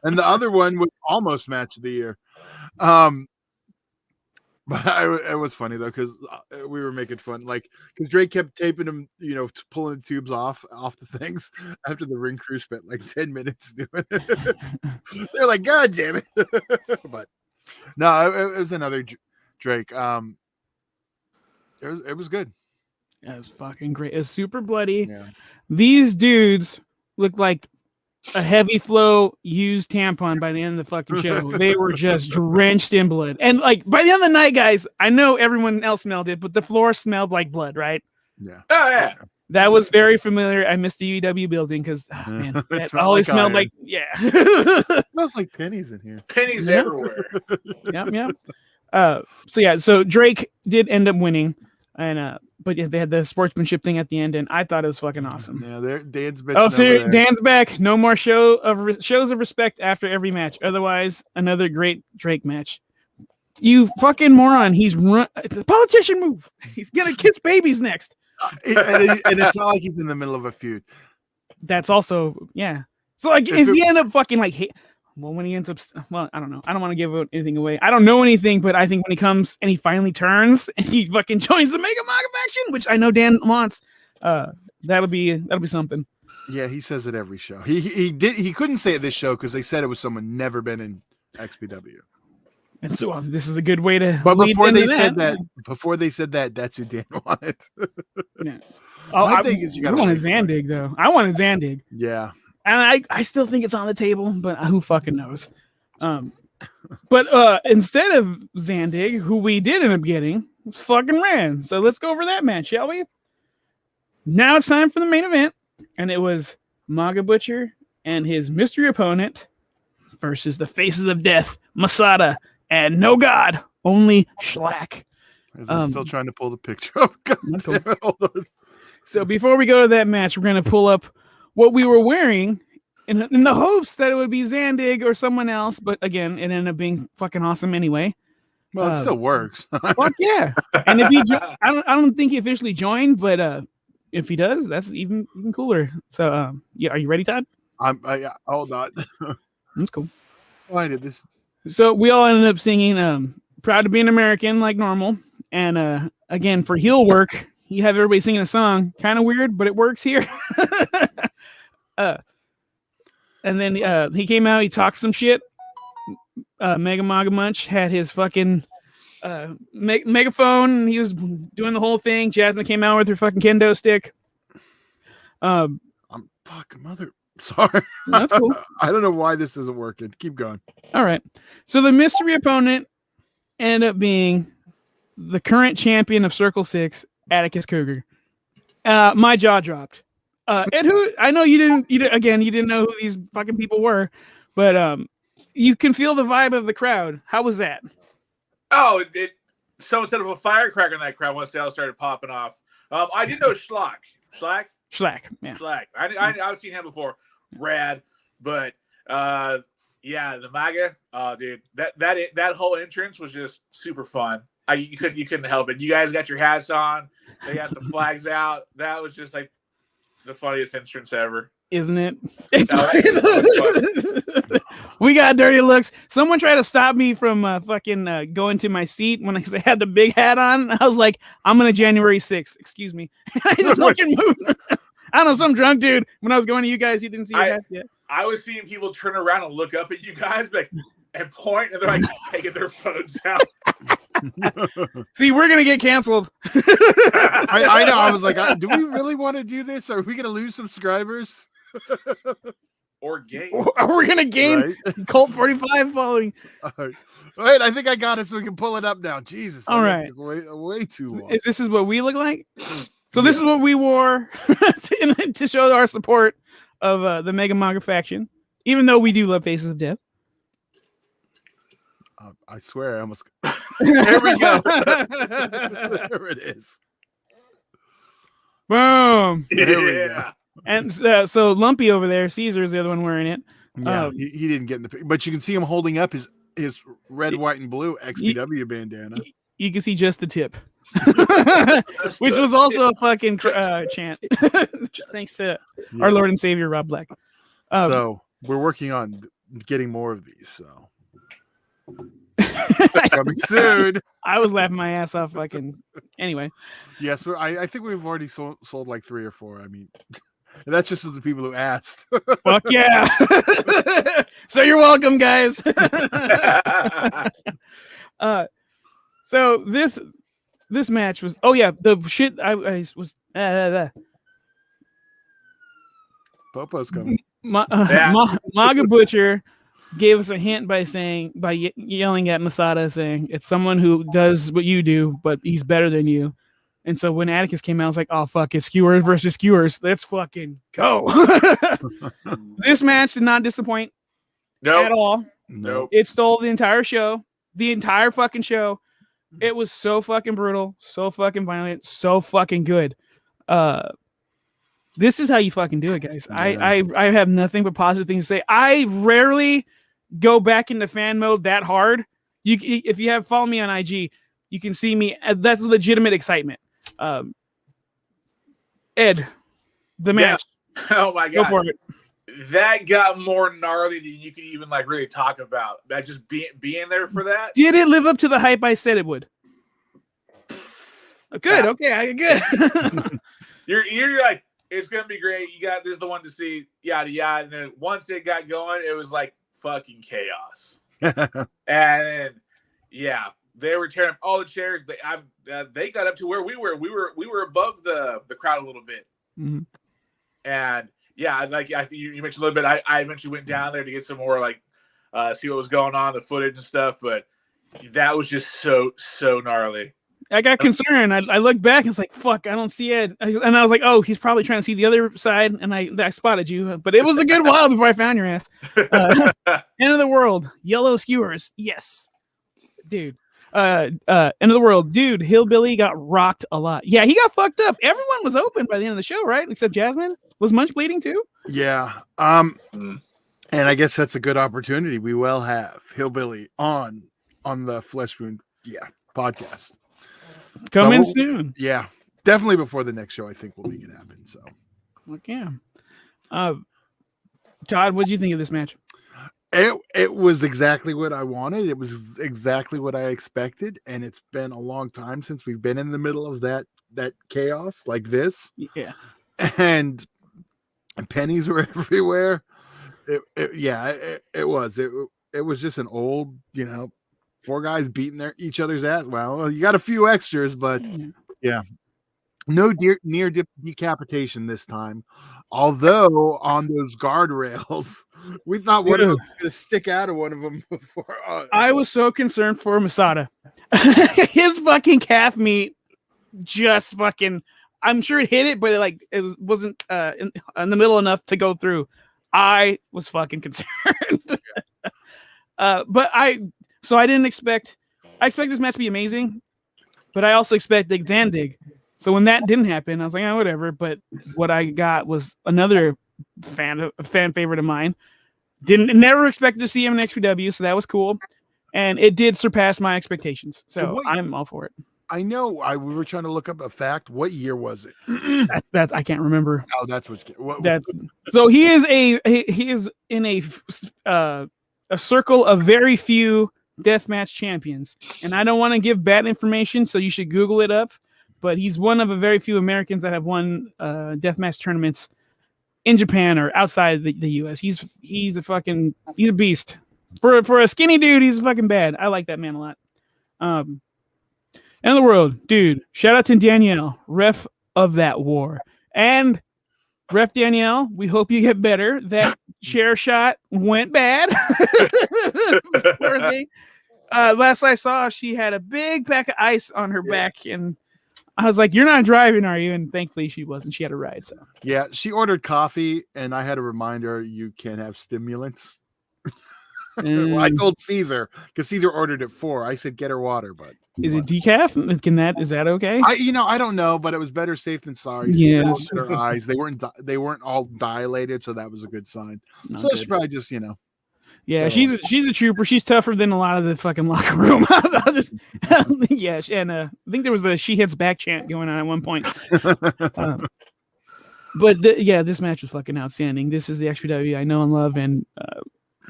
and the other one was almost match of the year. But it was funny though because we were making fun, like because Drake kept taping him, pulling the tubes off the things after the ring crew spent like 10 minutes doing it. They're like, God damn it! But no, it was another Drake. It was good. It was fucking great. It was super bloody. Yeah. These dudes look like a heavy flow used tampon by the end of the fucking show. They were just drenched in blood. And like by the end of the night, guys, I know everyone else smelled it, but the floor smelled like blood, right? Yeah. Oh yeah. That was very familiar. I missed the UW building because man, that always smelled like It smells like pennies in here. Pennies everywhere. Yep. So Drake did end up winning, and but yeah, they had the sportsmanship thing at the end, and I thought it was fucking awesome. Yeah, Dan's bitching. Oh, seriously, Dan's back. No more shows of respect after every match. Otherwise, another great Drake match. You fucking moron! It's a politician move. He's gonna kiss babies next. And it's not like he's in the middle of a feud. That's also So like, if he end up fucking like, when he ends up, I don't know. I don't want to give anything away. I don't know anything, but I think when he comes and he finally turns and he fucking joins the Mega Maga faction, which I know Dan wants, that'll be something. Yeah, he says it every show. He couldn't say it this show because they said it was someone never been in XPW. And so this is a good way to. But before they said that, that's who Dan wanted. Yeah. I think is you wanted Zandig though. I wanted Zandig. Yeah. And I still think it's on the table, but who fucking knows? But instead of Zandig, who we did end up getting, fucking ran. So let's go over that match, shall we? Now it's time for the main event, and it was Maga Butcher and his mystery opponent versus the Faces of Death, Masada, and no God, only Schlack. I'm still trying to pull the picture up. Hold on. So before we go to that match, we're going to pull up what we were wearing in the hopes that it would be Zandig or someone else. But again, it ended up being fucking awesome anyway. Well, it still works. Fuck yeah. And if he, I don't think he officially joined, but if he does, that's even cooler. So yeah, are you ready, Todd? Hold on. That's cool. Why did this? So we all ended up singing Proud to be an American like normal. And again, for heel work, you have everybody singing a song. Kind of weird, but it works here. And then he came out, he talked some shit. Mega Maga Munch had his fucking megaphone, and he was doing the whole thing. Jasmine came out with her fucking kendo stick. I'm fucking mother. Sorry. That's cool. I don't know why this isn't working. Keep going. All right. So the mystery opponent ended up being the current champion of Circle 6, Atticus Cougar. My jaw dropped. And who I know you didn't know who these fucking people were, but you can feel the vibe of the crowd. How was that? Oh, someone set up a firecracker in that crowd once they all started popping off. I did know Schlack. Yeah. Schlack. I've seen him before. Rad, but yeah, the MAGA. Oh, dude, that whole entrance was just super fun. You couldn't help it. You guys got your hats on. They got the flags out. That was just like the funniest entrance ever. Isn't it? We got dirty looks. Someone tried to stop me from fucking going to my seat when I had the big hat on. I was like, I'm on a January 6th. Excuse me. I just fucking moved. I don't know, some drunk dude. When I was going to you guys, you didn't see your hats yet. I was seeing people turn around and look up at you guys, and point, and they're like taking their phones out. See, we're gonna get canceled. I know. I was like, do we really want to do this? Are we gonna lose subscribers? Or gain? Or we're gonna gain Cult 45 following. Right. Wait, I think I got it, so we can pull it up now. Jesus. All right. Way too long. This is what we look like. So this is what we wore to show our support of the Mega Maga faction, even though we do love Faces of Death. I swear, I almost. There we go. There it is. Boom. There we go. And so Lumpy over there, Caesar's the other one wearing it. Yeah, he didn't get in the picture, but you can see him holding up his red, white, and blue XPW bandana. You can see just the tip, which was also a fucking chant. Thanks to our Lord and Savior Rob Black. So we're working on getting more of these. So coming soon. I was laughing my ass off. Fucking anyway. Yes, I think we've already sold like 3 or 4. I mean, that's just the people who asked. Fuck yeah! So you're welcome, guys. So this match was. Oh yeah, the shit I was. Popo's coming. Maga Butcher gave us a hint by yelling at Masada, saying it's someone who does what you do, but he's better than you. And so when Atticus came out, I was like, oh fuck, it's skewers versus skewers. Let's fucking go. This match did not disappoint at all. Nope. It stole the entire show. The entire fucking show. It was so fucking brutal, so fucking violent, so fucking good. This is how you fucking do it, guys. Yeah. I have nothing but positive things to say. I rarely go back into fan mode that hard. If you have followed me on IG, you can see me. That's legitimate excitement. Ed, the match. Yeah. Oh my god. Go for it. That got more gnarly than you can even like really talk about. That just being there for that. Did it live up to the hype I said it would? Good. Yeah. Okay. Good. You're like, it's gonna be great. This is the one to see. Yada yada. And then once it got going, it was like fucking chaos. And then, yeah, they were tearing up all the chairs. They got up to where we were. We were above the crowd a little bit. Mm-hmm. And yeah, like you mentioned a little bit. I eventually went down there to get some more like see what was going on, the footage and stuff. But that was just so gnarly. I got concerned. I looked back and it's like, fuck, I don't see Ed. And I was like, oh, he's probably trying to see the other side. And I spotted you, but it was a good while before I found your ass. End of the world, yellow skewers. Yes, dude. End of the world, dude. Hillbilly got rocked a lot. Yeah, he got fucked up. Everyone was open by the end of the show, right? Except Jasmine. Was Munch bleeding too? Yeah. And I guess that's a good opportunity. We will have Hillbilly on the Flesh Wound podcast. Coming soon. Yeah, definitely before the next show. I think we'll make it happen. So, okay. Todd, what did you think of this match? It was exactly what I wanted. It was exactly what I expected, and it's been a long time since we've been in the middle of that chaos like this. Yeah, and pennies were everywhere. It was just an old, 4 guys beating each other's ass. Well, you got a few extras, but yeah, no near decapitation this time. Although on those guardrails, we thought one of them was going to stick out of one of them before. I was so concerned for Masada. His fucking calf meat just fucking. I'm sure it hit it, but it wasn't in the middle enough to go through. I was fucking concerned. But I didn't expect. I expect this match to be amazing, but I also expect Dig Zandig. So when that didn't happen, I was like, oh, whatever. But what I got was another fan favorite of mine. Never expected to see him in XPW, so that was cool, and it did surpass my expectations. So I'm all for it. I know. We were trying to look up a fact. What year was it? That I can't remember. Oh, that's so he is in a circle of very few deathmatch champions, and I don't want to give bad information, so you should Google it up. But he's one of a very few Americans that have won deathmatch tournaments in Japan or outside the U.S. He's a beast. For a skinny dude, he's fucking bad. I like that man a lot. End of the world, dude. Shout out to Danielle, ref of that war. And Ref Danielle, we hope you get better. That chair shot went bad. Poor thing. Last I saw, she had a big pack of ice on her back, and I was like, "You're not driving, are you?" And thankfully, she wasn't. She had a ride. So yeah, she ordered coffee, and I had to remind her you can't have stimulants. Well, I told Caesar because Caesar ordered it 4. I said get her water, but Is it decaf? Is that okay? I don't know, but it was better safe than sorry. Yeah. Caesar looked at her eyes. They weren't all dilated, so that was a good sign. Not So good. she probably just Yeah, So- she's a trooper. She's tougher than a lot of the fucking locker room. I'll just, yeah, and I think there was the she hits back chant going on at one point. But this match was fucking outstanding. This is the XPW I know and love, and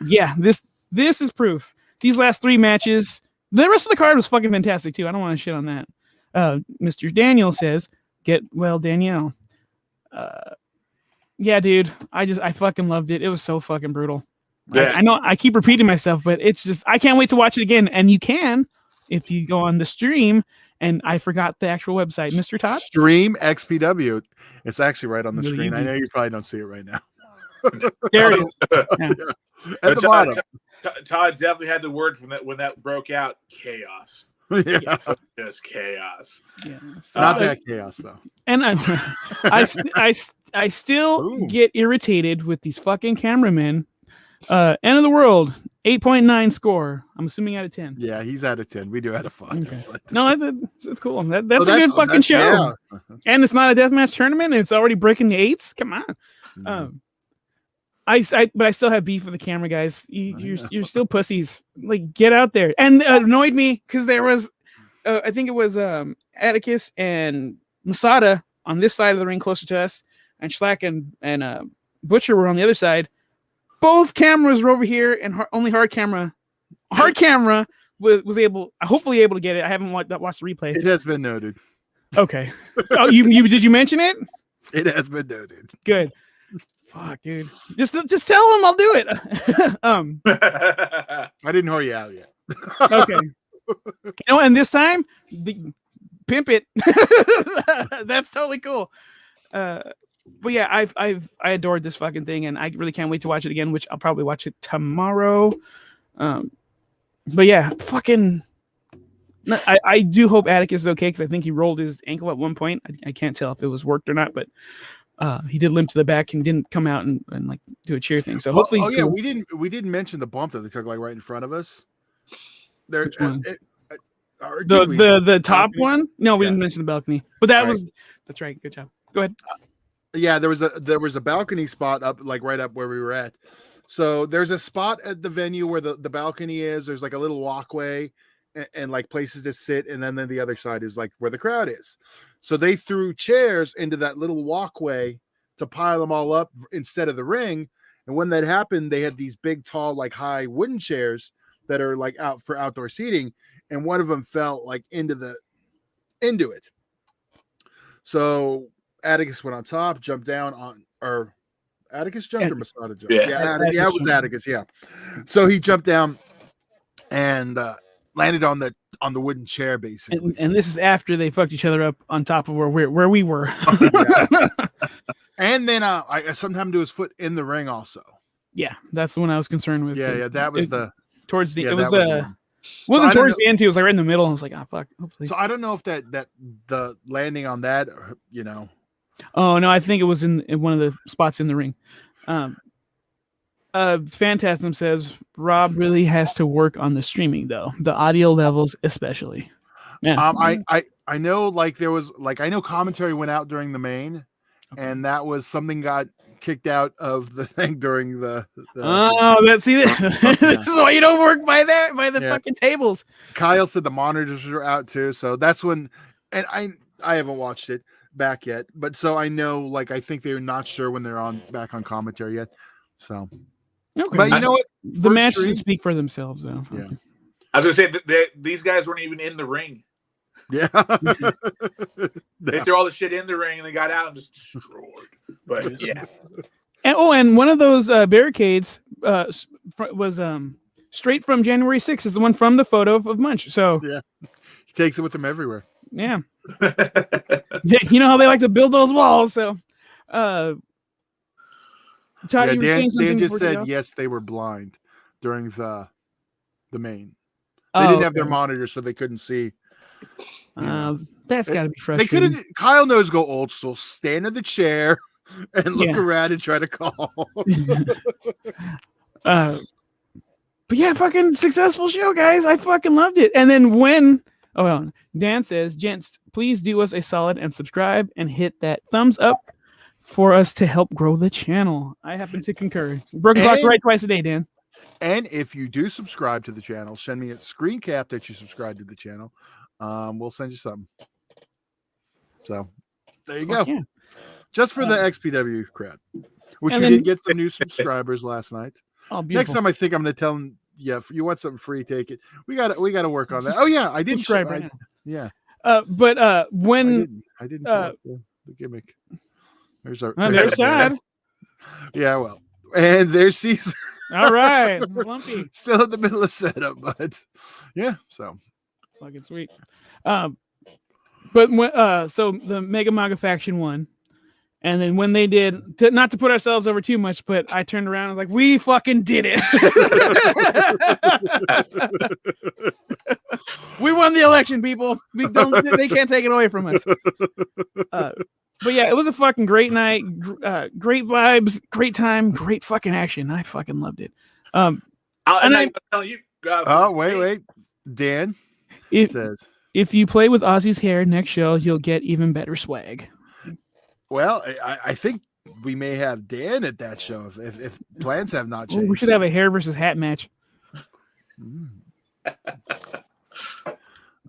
this is proof. These last 3 matches, the rest of the card was fucking fantastic too. I don't want to shit on that. Mr. Daniel says, "Get well, Danielle." Yeah, dude, I fucking loved it. It was so fucking brutal. Yeah. I know I keep repeating myself, but it's just I can't wait to watch it again. And you can if you go on the stream. And I forgot the actual website, Mr. Todd. Stream XPW. It's actually right on the Really screen. I easy. know you probably don't see it right now. There it is. Yeah. At the bottom. Todd definitely had the word from that when that broke out. Chaos. Yeah. Just chaos. Yeah. Not that chaos though. And I still Ooh. get irritated with these fucking cameramen. End of the world, 8.9 score. I'm assuming out of 10. Yeah, he's out of 10. We do out of 5. Okay. but- No, it's cool. That's Oh, a good fucking show. yeah. And it's not a deathmatch tournament. And it's already breaking the 8s. Come on. Mhm. But I still have beef with the camera guys. You're still pussies. Like, get out there. And it annoyed me because there was, I think it was Atticus and Masada on this side of the ring closer to us, and Schlack and Butcher were on the other side. Both cameras were over here, and only hard camera was hopefully able to get it. I haven't watched the replay. It has been noted. Okay. Oh, you did you mention it? It has been noted. Good. Fuck, dude. Just tell him I'll do it. I didn't whore you out yet. Okay. And this time, pimp it. That's totally cool. But yeah, I adored this fucking thing, and I really can't wait to watch it again. Which I'll probably watch it tomorrow. But yeah, fucking. I do hope Atticus is okay because I think he rolled his ankle at one point. I can't tell if it was worked or not, but he did limp to the back and didn't come out and like do a cheer thing. So hopefully, oh yeah, we didn't mention the bump that they took like right in front of us. There, Which one? or did we? the top Balcony? one. No, we Yeah. didn't mention the balcony, but that Right. was that's right. Good job. Go ahead. Yeah, there was a balcony spot up like right up where we were at. So there's a spot at the venue where the balcony is. There's like a little walkway and like places to sit, and then the other side is like where the crowd is. So they threw chairs into that little walkway to pile them all up instead of the ring. And when that happened, they had these big, tall, like high wooden chairs that are like out for outdoor seating, and one of them fell like into it. So Atticus went on top, jumped down on, or Atticus jumped or Masada jumped? Yeah. Yeah, it was Atticus. Yeah. So he jumped down and landed on the wooden chair, basically. And this is after they fucked each other up on top of where we were. And then I something happened to his foot in the ring also. Yeah, that's the one I was concerned with. Yeah, that was towards the. yeah, It was that was the one. wasn't So I don't towards the end too. It was like right in the middle. I was like, oh fuck. Hopefully. So I don't know if that the landing on that, Oh no, I think it was in one of the spots in the ring. Phantasm says Rob really has to work on the streaming though, the audio levels especially. Yeah. I know like there was like I know commentary went out during the main, and that was something got kicked out of the thing during the oh, let's see this. This is why you don't work by the fucking tables. Kyle said the monitors were out too, so that's when, and I haven't watched it back yet, but so I know like I think they're not sure when they're back on commentary yet. So, Okay. but you know what? The matches speak for themselves though. Yeah. I was gonna say these guys weren't even in the ring. Yeah. They threw all the shit in the ring and they got out and just destroyed. But yeah, And one of those barricades was straight from January 6th. Is the one from the photo of Munch. So Yeah. He takes it with him everywhere. yeah, you know how they like to build those walls. So, Todd, Yeah, you were saying something Dan just before you said go? yes, they were blind during the main. They didn't have their monitors, so they couldn't see. That's got to be They frustrating. could have. Kyle knows go old school. Stand in the chair and look Yeah. around and try to call. But yeah, fucking successful show, guys. I fucking loved it. And then when Dan says, gents, please do us a solid and subscribe and hit that thumbs up for us to help grow the channel. I happen to concur. Broken clock right twice a day, Dan. And if you do subscribe to the channel, send me a screen cap that you subscribe to the channel. We'll send you something. So there you go. Yeah. Just for the XPW crap, which we did get some new subscribers last night. Oh, next time I think I'm going to tell them, yeah, if you want something free, take it. We got to work on that. Oh yeah, I did subscribe right now. Yeah. But when I didn't the gimmick. There's sad. Yeah, well, and there's Caesar. All right, Lumpy. Still in the middle of setup, but yeah, so fucking sweet. But when so the Mega Maga faction won, and then when they did, not to put ourselves over too much, but I turned around and was like, "We fucking did it! We won the election, people. They can't take it away from us." But yeah, it was a fucking great night, great vibes, great time, great fucking action. I fucking loved it. I'm telling you. Wait, Dan says, if you play with Ozzy's hair next show, you'll get even better swag. Well, I think we may have Dan at that show if plans have not changed. We should have a hair versus hat match.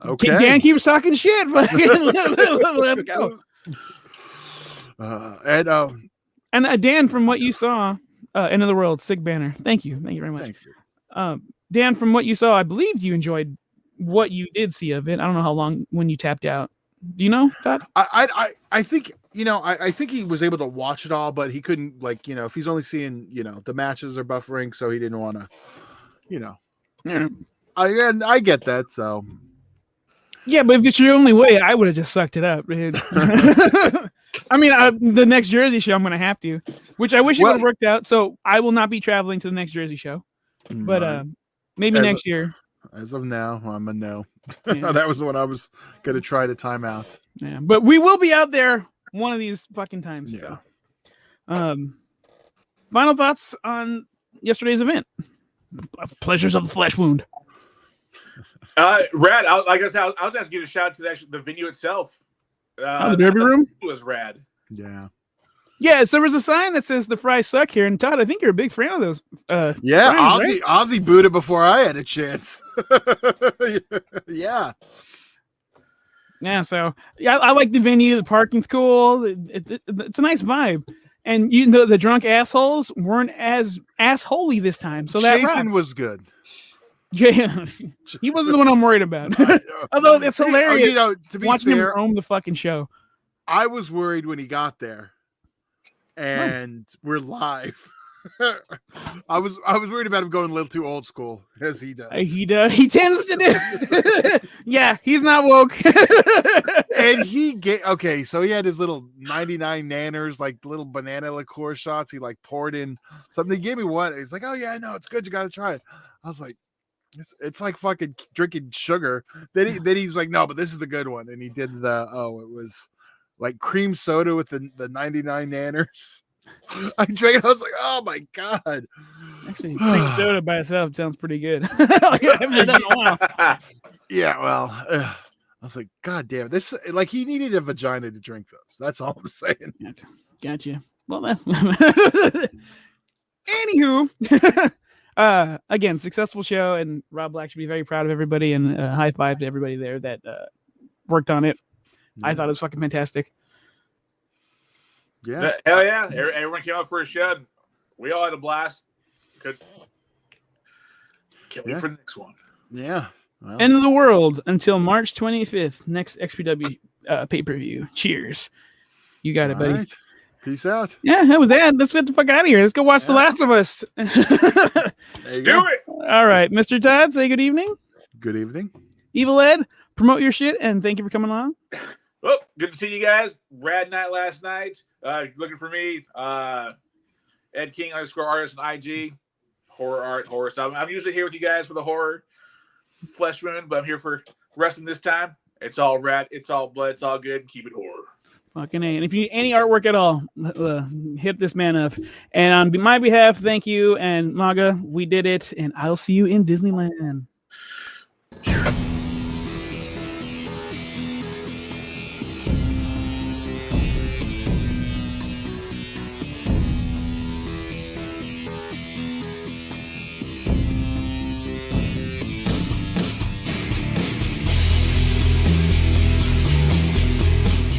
Okay. Dan keeps talking shit. Let's go. And Dan, from what you saw, End of the World, sick banner. Thank you very much. Thank you. Dan, from what you saw, I believe you enjoyed what you did see of it. I don't know how long when you tapped out. Do you know, Todd? I think I think he was able to watch it all, but he couldn't, if he's only seeing the matches are buffering, so he didn't want to, Yeah. I get that. So yeah, but if it's your only way, I would have just sucked it up. I mean, the next Jersey show, I'm going to have to, which I wish it would have worked out. So I will not be traveling to the next Jersey show, but maybe next year. As of now, I'm a no. Yeah. That was the one I was going to try to time out. Yeah, but we will be out there one of these fucking times. Yeah. So. Final thoughts on yesterday's event. Pleasures of the flesh wound. Rad. Like I said, I was asking you to shout out to the venue itself. The Derby Room? It was rad. Yeah. Yeah, so there was a sign that says the fries suck here. And Todd, I think you're a big fan of those. Yeah, fries, right? Ozzy booted before I had a chance. Yeah. Yeah, so I like the venue. The parking's cool. It's a nice vibe. And the drunk assholes weren't as assholey this time. So that Jason was good. Yeah, he wasn't the one I'm worried about. Although it's hilarious to be watching fair, him roam the fucking show. I was worried when he got there, and we're live. I was worried about him going a little too old school, as he does. He tends to do. Yeah, he's not woke. And so he had his little 99 nanners, like little banana liqueur shots. He poured in something. He gave me one. He's like, "Oh yeah, no, it's good. You got to try it." I was like, It's like fucking drinking sugar. Then he's like, "No, but this is the good one." And he did it was like cream soda with the 99 nanners. I drank it. I was like, "Oh my god!" Actually, cream soda by itself sounds pretty good. I haven't done that in a while. Yeah, well, I was like, "God damn it!" This he needed a vagina to drink those. That's all I'm saying. Gotcha. Well, anywho. Again, successful show, and Rob Black should be very proud of everybody, and high five to everybody there that worked on it. Yeah. I thought it was fucking fantastic. Yeah. Hell yeah. Everyone came out for a show. We all had a blast. Can't wait for the next one. Yeah. Well. End of the world until March 25th. Next XPW pay-per-view. Cheers. You got it, buddy. Right. Peace out. Yeah, that was that. Let's get the fuck out of here. Let's go watch The Last of Us. Let's do it. All right, Mr. Todd, say good evening. Good evening. Evil Ed, promote your shit, and thank you for coming on. Well, good to see you guys. Rad night last night. Looking for me, Ed King _artist on IG. Horror art, horror stuff. I'm usually here with you guys for the horror flesh wound, but I'm here for wrestling this time. It's all rad. It's all blood. It's all good. Keep it horror. Fucking A. And if you need any artwork at all, hit this man up. And on my behalf, thank you. And Maga, we did it. And I'll see you in Disneyland.